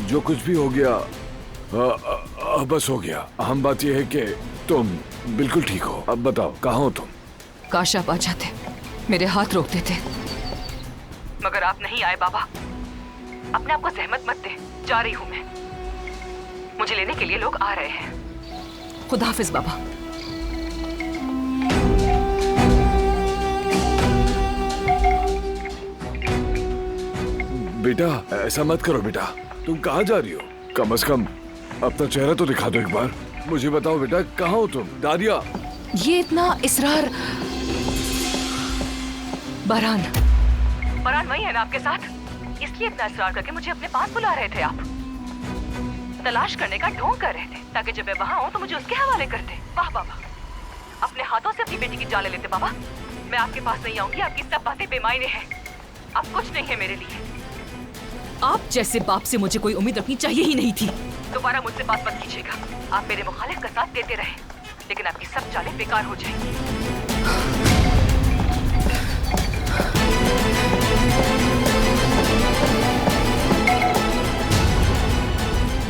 जो कुछ भी हो गया बस हो गया। अहम बात यह है कि तुम बिल्कुल ठीक हो। अब बताओ कहाँ हो तुम? काश आप आ जाते, मेरे हाथ रोक देते, मगर आप नहीं आए। बाबा, अपने आप को जहमत मत दे, जा रही हूँ मैं। मुझे लेने के लिए लोग आ रहे हैं। खुदा हाफिज बाबा। बेटा ऐसा मत करो बेटा, तुम कहाँ जा रही हो? कम से कम अपना चेहरा तो दिखा दो एक बार। मुझे बताओ बेटा, कहाँ हो तुम? दारिया, ये इतना इसरार। बरहान वही है ना आपके साथ? इसलिए इतना इसरार करके मुझे अपने पास बुला रहे थे आप? तलाश करने का ढोंग कर रहे थे ताकि जब मैं वहां हूं तो मुझे उसके हवाले करते। वाह बाबा, अपने हाथों से अपनी बेटी की जान ले लेते। बाबा, मैं आपके पास नहीं आऊंगी, आपकी सब बातें बेमायने हैं। आप कुछ नहीं है मेरे लिए। आप जैसे बाप से मुझे कोई उम्मीद रखनी चाहिए ही नहीं थी। दोबारा मुझसे बात मत कीजिएगा। आप मेरे मुखालिफ का साथ देते रहे, लेकिन आपकी सब चालें बेकार हो जाएंगी।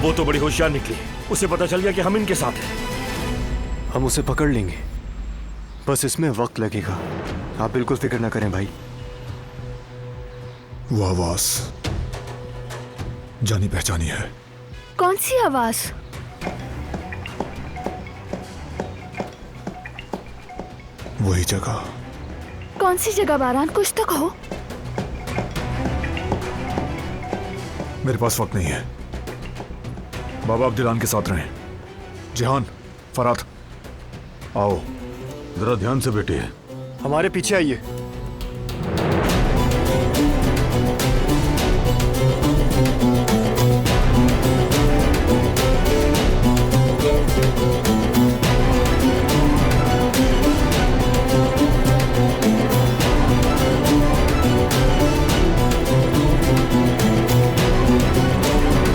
वो तो बड़ी होशियार निकली। उसे पता चल गया कि हम इनके साथ हैं। हम उसे पकड़ लेंगे, बस इसमें वक्त लगेगा। आप बिल्कुल फिक्र ना करें भाई। वो आवाज जानी पहचानी है। कौन सी आवाज? वही जगह। कौन सी जगह बारान? कुछ तो कहो। मेरे पास वक्त नहीं है। बाबा आप दिलान के साथ रहें। जिहान, फरात, आओ जरा ध्यान से बेटे। हमारे पीछे आइए।